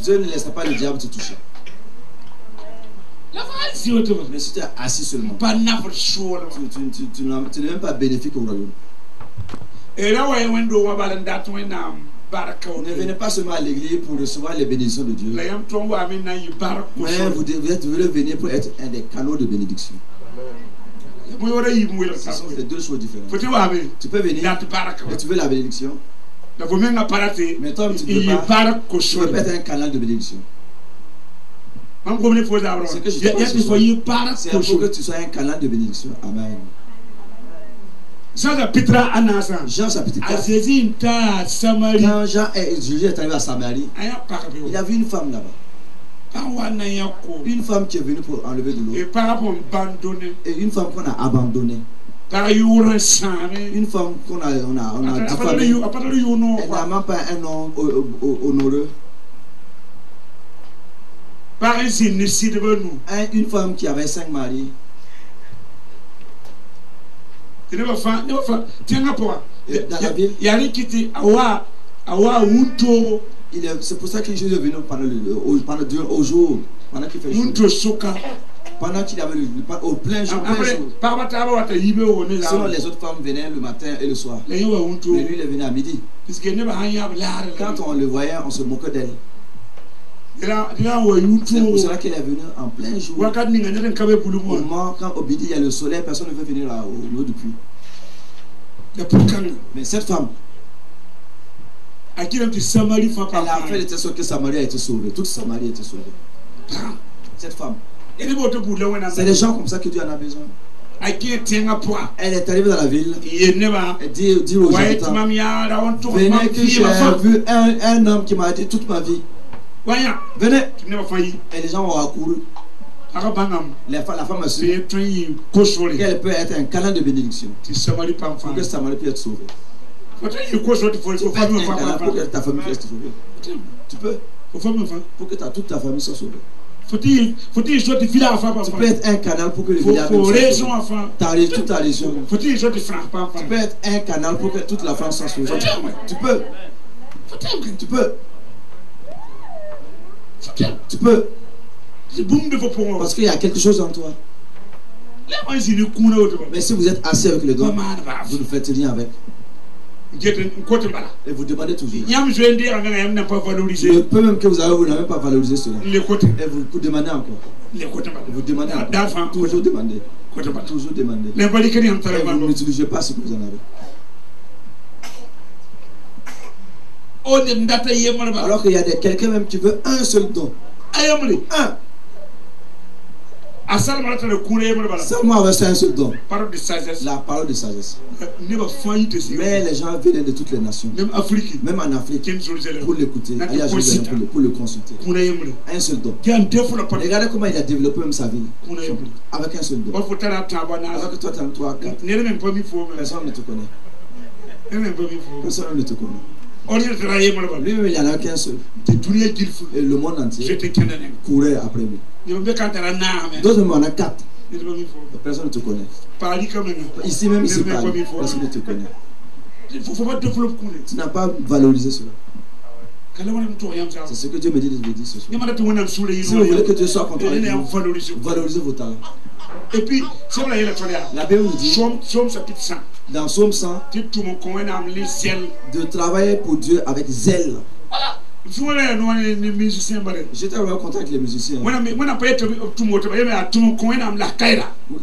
Dieu ne laissera pas le diable te toucher. Mais si tu es assis seulement, tu n'es même pas bénéfique au royaume. Ne venez pas seulement à l'église pour recevoir les bénédictions de Dieu. Mais vous devez venir pour être un des canaux de bénédiction. Ce sont les deux choses différentes. Tu peux venir et tu veux la bénédiction. Mais toi, tu ne peux pas être un canal de bénédiction. C'est que je te pense, c'est pour que tu sois un canal de bénédiction. Amen. Jean chapitre 4. Quand Jésus est arrivé à Samarie, il a vu une femme là-bas. Une femme qui est venue pour enlever de l'eau. Et une femme qu'on a abandonnée. Une femme qu'on a diffamée. Elle n'a même pas un nom honoreux. Une femme qui avait 5 maris. Dans la ville, c'est pour ça que Jésus est venu au jour, pendant qu'il fait jour. Pendant qu'il avait au plein jour. Sinon les autres femmes venaient le matin et le soir. Mais lui il est venu à midi. Quand on le voyait, on se moquait d'elle. C'est pour cela qu'elle est venue en plein jour. Au moment quand au midi il y a le soleil, personne ne veut venir là, au milieu du puits. Mais cette femme, elle a fait de telle sorte que Samarie a été sauvée. Toute Samarie a été sauvée. Cette femme. C'est des gens comme ça que Dieu en a besoin. Elle est arrivée dans la ville. Elle dit aux habitants, venez que j'ai vu un homme qui m'a dit toute ma vie. Venez. Et les gens ont accouru. La femme a su qu'elle peut être un canal de bénédiction pour que Samarie puisse être sauvée. Tu peux être un canal pour que ta famille puisse être sauvée. Tu peux. Pour que toute ta famille soit sauvée. Tu peux être un canal pour que le village soit sauvé. Toute ta région. Tu peux être un canal pour que toute la France soit sauvée. Tu peux. Tu peux. Tu peux. Parce qu'il y a quelque chose en toi. Mais si vous êtes assis avec les doigts, vous ne faites rien avec. Et vous demandez toujours. Le peu même que vous avez, vous n'avez pas valorisé cela. Et vous demandez encore. Vous demandez encore. Toujours demander. Toujours demander. Et vous n'utilisez pas ce que vous en avez. Alors qu'il y a quelqu'un même qui veut un seul don. Un. Seulement avec ça, un seul don. Parole de sagesse. La parole de sagesse. Ne va faillir de ce. Mais les gens venaient de toutes les nations. Même Afrique. Même en Afrique. Pour l'écouter. Aller à Jérusalem pour le consulter. Un seul don. Regardez comment il a développé même sa vie. Avec un seul don. Alors que toi, tu as 3, 4. Personne ne te connaît. Personne ne te connaît. Lui-même, il n'y en a qu'un seul. Et le monde entier courait après lui. D'autres, on a 4. Personne ne te connaît. Ici même, ici, personne ne te connaît. Tu n'as pas valorisé cela. C'est ce que Dieu me dit de vous dire ce soir. Si vous voulez que Dieu soit content, valorisez vos talents. Et puis, la Bible nous dit, dans Psaume 100, de travailler pour Dieu avec zèle. J'étais en contact avec les musiciens.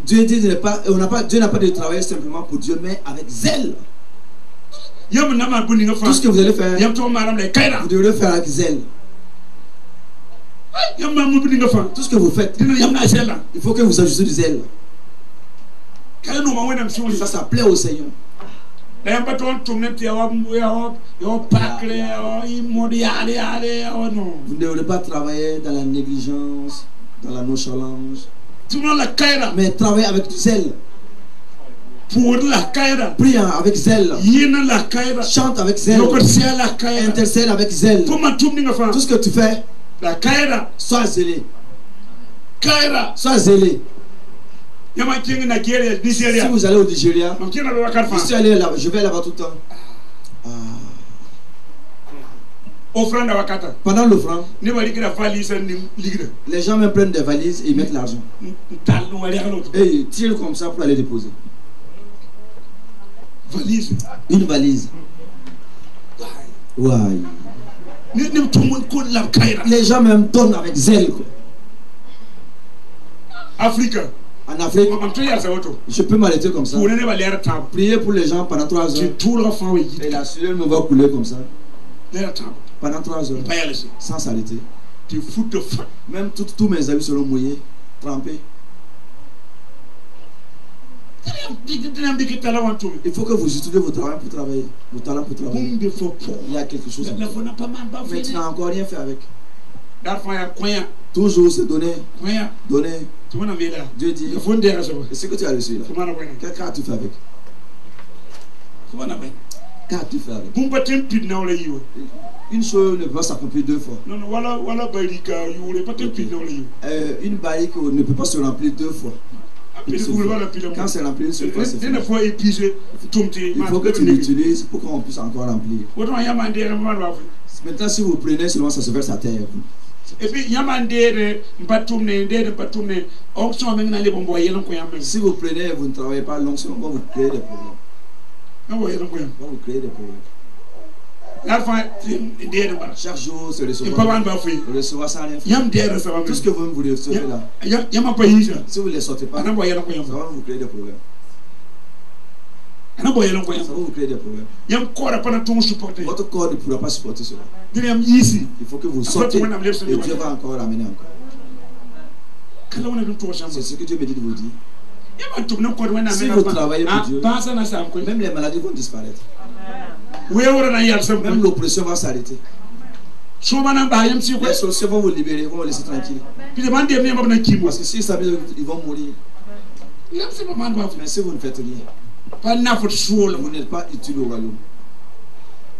Dieu dit Dieu n'a pas de travailler simplement pour Dieu, mais avec zèle. Tout ce que vous allez faire, vous devrez faire avec zèle. Tout ce que vous faites, il faut que vous ajoutez du zèle. Ça plaît au Seigneur. Vous ne devrez pas travailler dans la négligence, dans la nonchalance, mais travailler avec du zèle. Prie avec zèle. Chante avec zèle. Intercède avec zèle. Tout ce que tu fais, sois zélé. Sois zélé. Si vous allez au Nigeria, je vais là-bas tout le temps. Pendant l'offrande, les gens me prennent des valises et ils mettent l'argent. Et ils tirent comme ça pour aller déposer. Une valise. Ouais. Les gens même donnent avec zèle. Afrique. En Afrique, je peux m'arrêter comme ça. Prier pour les gens pendant 3 heures. Et la sueur me va couler comme ça. Pendant 3 heures. Sans s'arrêter. Même tous mes amis seront mouillés, trempés. Il faut que vous utilisez vos talents pour travailler. Vos talents pour travailler. Il y a quelque chose. Mais tu n'as encore rien fait avec. Toujours se donner. Donner. Dieu dit. Et ce que tu as reçu là. Qu'as-tu fait avec? Qu'as-tu fait avec? Une chose ne peut pas s'accomplir 2 fois. Une barrique ne peut pas se remplir 2 fois. Quand c'est rempli une seule fois, c'est fini. Il faut que tu l'utilises pour qu'on puisse encore remplir. Maintenant, si vous prenez seulement, ça se verse à terre. Et puis, si vous prenez et vous ne travaillez pas, l'onction va vous créer des problèmes. Va vous créer des problèmes. Chaque jour, se recevoir sans rien faire. Tout ce que vous voulez recevoir là. Si vous ne les sortez pas, ça va vous créer des problèmes. Ça va vous créer des problèmes. Votre corps ne pourra pas supporter cela. Il faut que vous sortez et Dieu va encore l'amener encore. C'est ce que Dieu me dit de vous dire. Si vous travaillez pour Dieu, même les maladies vont disparaître. Même l'oppression va s'arrêter. Les sorciers vont vous libérer, vont vous laisser tranquille. Parce que s'ils savent qu'ils vont mourir. Mais si vous ne faites rien, vous n'êtes pas utile au royaume.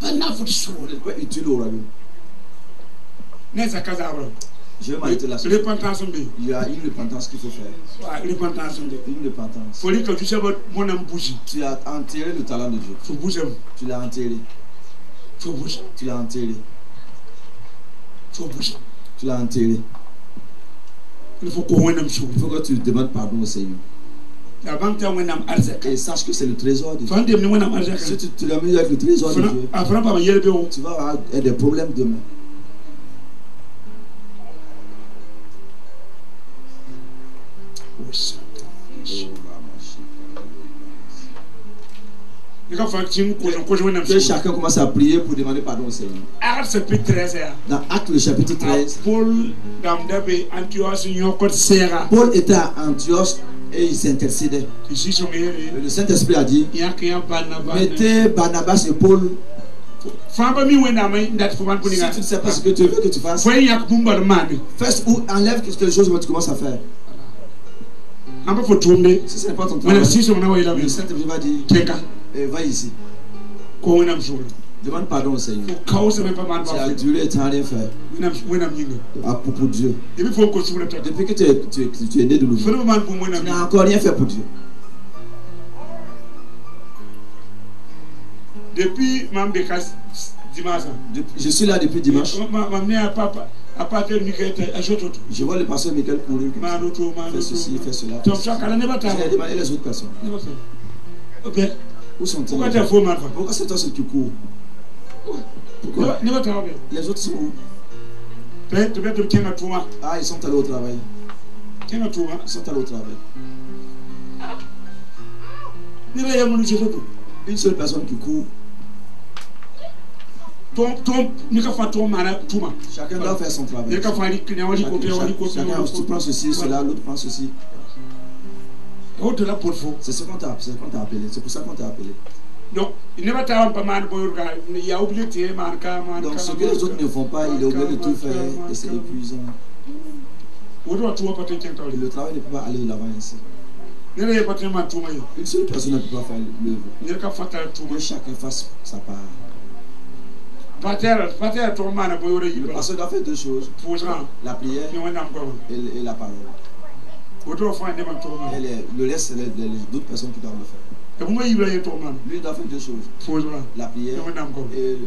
Vous n'êtes pas utile au royaume. Je vais m'arrêter là. Il y a une repentance qu'il faut faire. Une repentance. Tu as enterré le talent de Dieu. Tu l'as enterré. Tu l'as enterré. Tu l'as enterré. Il faut que tu demandes pardon au Seigneur. Et sache que c'est le trésor de Dieu. Si tu l'as mis avec le trésor de Dieu, tu vas avoir des problèmes demain. Que chacun commence à prier pour demander pardon au Seigneur. Dans Actes le chapitre 13, Paul était à Antioche et il s'intercédait. Le Saint-Esprit a dit, mettez Barnabas et Paul. Si tu ne sais pas ce que tu veux que tu fasses, fais ou enlève quelque chose que tu commences à faire. Si ce n'est pas ton travail, le Saint-Esprit va dire, va ici. Demande pardon au Seigneur. Tu as duré et tu n'as rien fait. Pour Dieu. Depuis que tu es né de nouveau, tu n'as encore rien fait pour Dieu. Depuis dimanche. Je suis là depuis dimanche. Je vois le pasteur Michael courir. Fait ceci, fait cela. J'ai demandé les autres personnes. Où sont-ils? Pourquoi c'est toi seul qui court? Pourquoi? Les autres sont où? Ah, ils sont allés au travail. Ils sont allés au travail. Une seule personne qui court. Chacun doit faire son travail. Chacun, tu prends ceci, cela, l'autre prend ceci. C'est ce qu'on t'a appelé. C'est pour ça qu'on t'a appelé. Donc, donc ce que les autres ne font pas, il est obligé de tout faire et c'est épuisant. Et le travail ne peut pas aller de l'avant ainsi. Une seule personne ne peut pas faire l'œuvre. Que chacun fasse sa part. Le pasteur doit faire deux choses. La prière et la parole. Et le reste, c'est les d'autres personnes qui doivent le faire. Lui doit faire deux choses. La prière et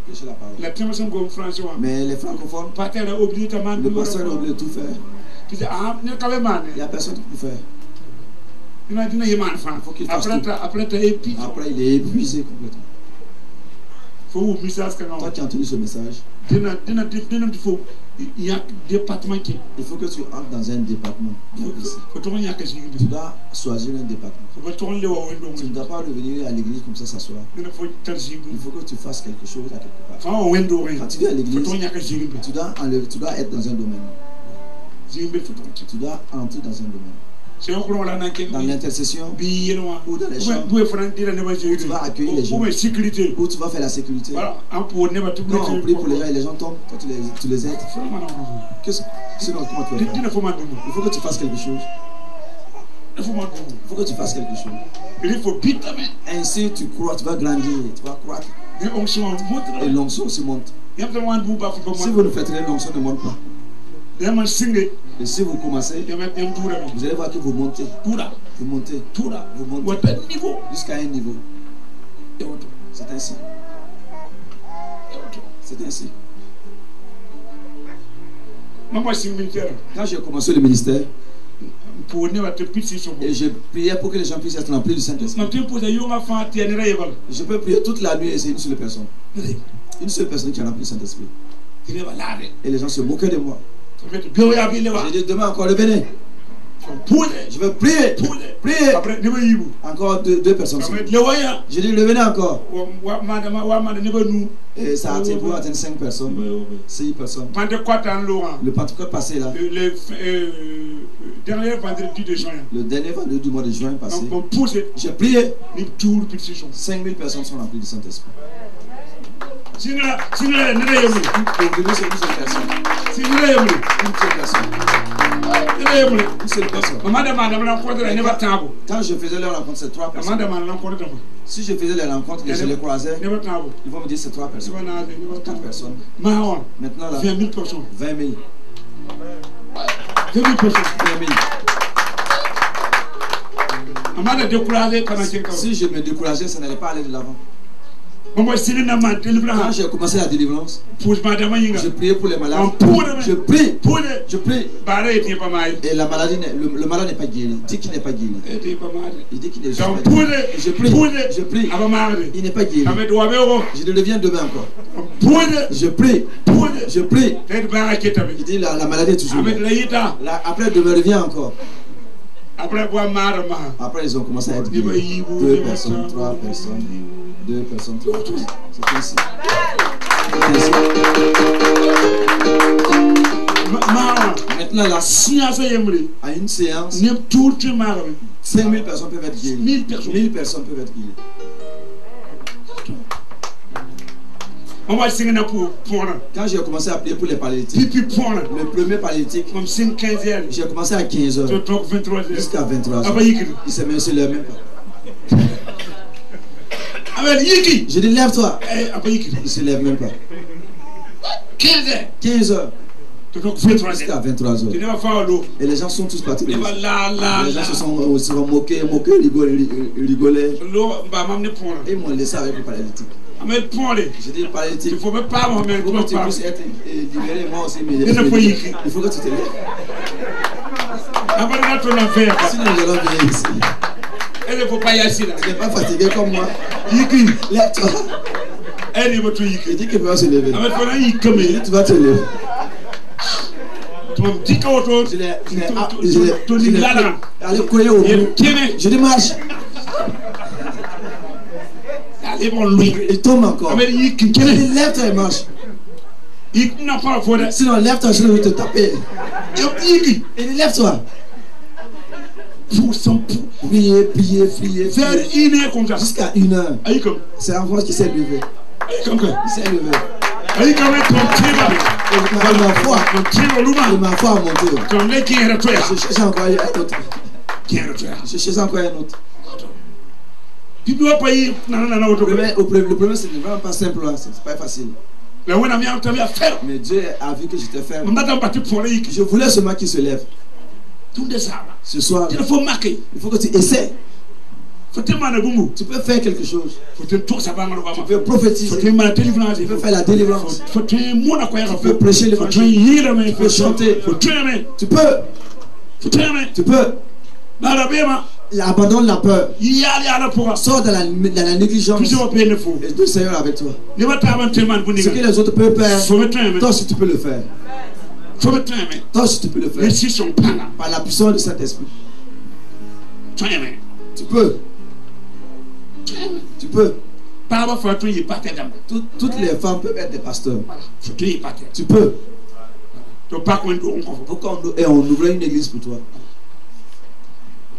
prêcher la parole. Mais les francophones, le pasteur est obligé de tout faire. Il n'y a personne qui peut faire. Il faut qu'il fasse tout. Après, il est épuisé complètement. Toi qui as entendu ce message, il faut que tu entres dans un département. Tu dois choisir un département. Tu ne dois pas revenir à l'église comme ça s'asseoir. Il faut que tu fasses quelque chose à quelque part. Quand tu viens à l'église, tu dois être dans un domaine. Tu dois entrer dans un domaine. Dans l'intercession ou dans les chambres où tu vas accueillir les gens, où tu vas faire la sécurité. Quand on prie pour les gens et les gens tombent, toi tu les aides. Sinon, comment tu vas faire? Il faut que tu fasses quelque chose. Il faut que tu fasses quelque chose. Ainsi tu crois, tu vas grandir, tu vas croître. Et l'onction se monte. Si vous ne faites rien, l'onction ne monte pas. Et si vous commencez, vous allez voir que vous montez. Vous montez. Vous montez. Jusqu'à un niveau. C'est ainsi. C'est ainsi. Quand j'ai commencé le ministère, et je priais pour que les gens puissent être remplis du Saint-Esprit. Je peux prier toute la nuit et c'est une seule personne. Une seule personne qui a rempli du Saint-Esprit. Et les gens se moquaient de moi. J'ai dit demain encore, revenez. Je veux prier. Prier. Encore deux personnes. J'ai dit revenez encore. Et ça a atteint 5 personnes. 6 personnes. Le Pentecôte passé là. Le dernier vendredi de juin. Le dernier vendredi du mois de juin passé. J'ai prié. 5000 personnes sont remplies du Saint-Esprit. Une seule personne. Quand je faisais les rencontres, c'est 3 personnes. Si je faisais les rencontres et je les croisais, ils vont me dire c'est 3 personnes. 4 personnes. Maintenant là, 20 000 personnes. 20 000. 20 000 personnes. 20 000. Si je me décourageais, ça n'allait pas aller de l'avant. Quand j'ai commencé la délivrance, je priais pour les malades. Je prie. Et la maladie, le malade n'est pas guéri. Il dit qu'il n'est pas guéri. Il dit qu'il est jamais guéri. Je prie. Il n'est pas guéri. Je le reviens demain encore. Je prie. Il dit la maladie est toujours là. Après demain, revient encore. Après, ils ont commencé à être guéris. 2 personnes, 3 personnes, 2 personnes, 3 personnes. C'est ainsi. Maintenant, là, à une séance, 5000 personnes peuvent être guéries. 1000 personnes peuvent être guéries. Quand j'ai commencé à prier pour les paralytiques, le premier paralytique, j'ai commencé à 15h jusqu'à 23h. Il s'est mis sur le même pas. Je dis lève-toi. Il ne se lève même pas. 15h jusqu'à 23h. Et les gens sont tous partis. Les gens se sont moqués, rigolaient. Et ils m'ont laissé avec le paralytique. Je dis paralytique. Pour que tu puisses être libéré, moi aussi, mais il faut que tu te lèves. Sinon, nous allons venir ici. Tu n'es pas fatigué comme moi. Lève-toi. Il dit qu'il va se lever. Il dit tu vas te lever. Allez courir au bout. Je dis marche. Il tombe encore. Il dit lève-toi et marche. Sinon lève-toi, je vais te taper. Il dit lève-toi. Prier. Jusqu'à 1h. C'est un voix qui s'est levé. Il s'est levé. Et ma foi a monté. Je cherche encore un autre. Le premier, c'est vraiment pas simple, c'est pas facile. Mais Dieu a vu que j'étais ferme. Je voulais seulement qu'il se lève. Ce soir, il faut que tu essaies. Tu peux faire quelque chose. Tu peux prophétiser. Tu peux faire la délivrance. Tu peux prêcher l'évangile. Tu peux chanter. Tu peux. Abandonne la peur. Sors de la négligence. Et le Seigneur est avec toi. Ce que les autres peuvent faire, toi aussi tu peux le faire. Toi aussi tu peux le faire. Par la puissance du Saint-Esprit. Tu peux. Toutes les femmes peuvent être des pasteurs. Tu peux. Et on ouvrait une église pour toi.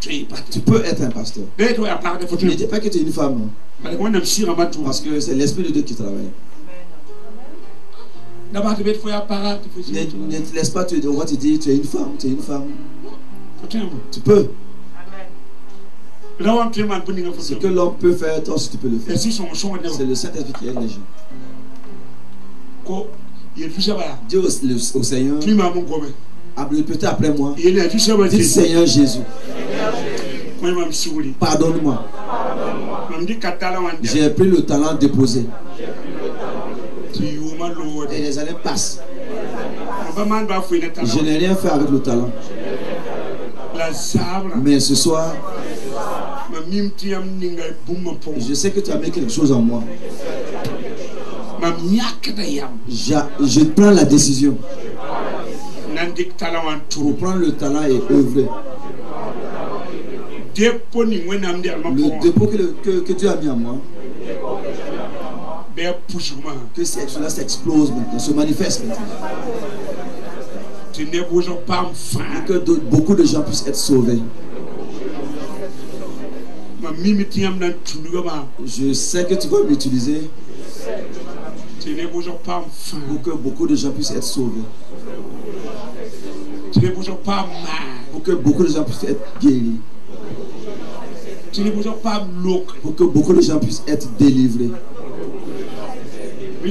Tu peux être un pasteur. Ne dis pas que tu es une femme. Parce que c'est l'Esprit de Dieu qui travaille. Ne te laisse pas, on va te dire tu es une femme. Tu es une femme. Tu peux. Ce que l'homme peut faire, toi aussi tu peux le faire. C'est le Saint-Esprit qui aide les gens. Dis au Seigneur, répétez après moi. Dis Seigneur Jésus, pardonne-moi. J'ai pris le talent déposé. Et les années passent. Je n'ai rien fait avec le talent. Mais ce soir, je sais que tu as mis quelque chose en moi. Je prends la décision pour prendre le talent et œuvrer. Le dépôt que Dieu a mis en moi, que cela s'explose maintenant, se manifeste maintenant. Et que beaucoup de gens puissent être sauvés. Je sais que tu vas m'utiliser pour que beaucoup de gens puissent être sauvés. Pour que beaucoup de gens puissent être guéris. Pour que beaucoup de gens puissent être délivrés. Que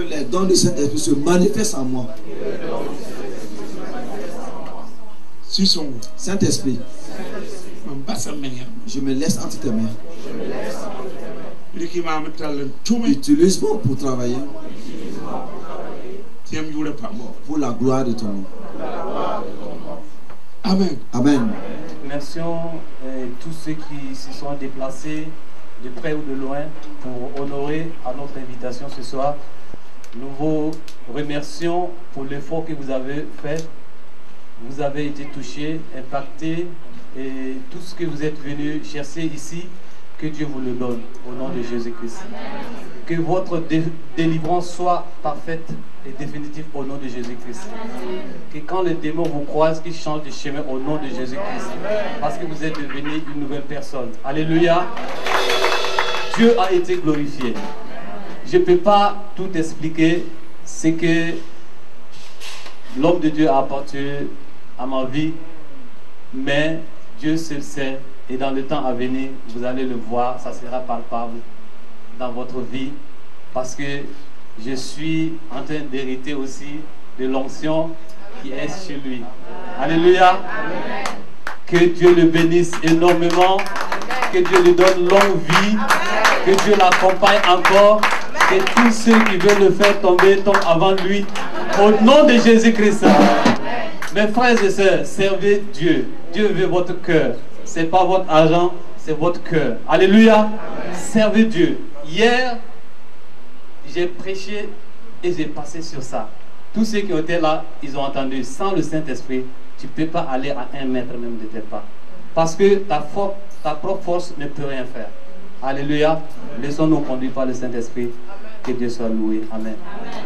les dons du Saint-Esprit se manifestent en moi. Saint-Esprit, je me laisse entre tes mains. Utilise-moi pour travailler pour la gloire de ton nom. Amen. Amen. Remercions tous ceux qui se sont déplacés de près ou de loin pour honorer à notre invitation ce soir. Nous vous remercions pour l'effort que vous avez fait vous avez été touché, impacté, et tout ce que vous êtes venu chercher ici, que Dieu vous le donne au nom de Jésus-Christ. Que votre délivrance soit parfaite et définitive au nom de Jésus-Christ. Que quand les démons vous croisent, qu'ils changent de chemin au nom de Jésus-Christ. Parce que vous êtes devenu une nouvelle personne. Alléluia. Dieu a été glorifié. Je ne peux pas tout expliquer ce que l'homme de Dieu a apporté à ma vie, mais Dieu seul sait, et dans le temps à venir, vous allez le voir, ça sera palpable dans votre vie, parce que je suis en train d'hériter aussi de l'onction qui est chez lui. Alléluia. Amen. Que Dieu le bénisse énormément, que Dieu lui donne longue vie, que Dieu l'accompagne encore, que tous ceux qui veulent le faire tomber tombent avant lui, au nom de Jésus-Christ. Mes frères et sœurs, servez Dieu. Dieu veut votre cœur. Ce n'est pas votre argent, c'est votre cœur. Alléluia. Amen. Servez Dieu. Hier, j'ai prêché et j'ai passé sur ça. Tous ceux qui ont été là, ils ont entendu. Sans le Saint-Esprit, tu ne peux pas aller à 1 mètre même de tes pas. Parce que ta propre force ne peut rien faire. Alléluia. Laissons-nous conduire par le Saint-Esprit. Que Dieu soit loué. Amen.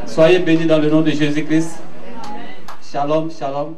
Soyez bénis dans le nom de Jésus-Christ. Shalom, shalom.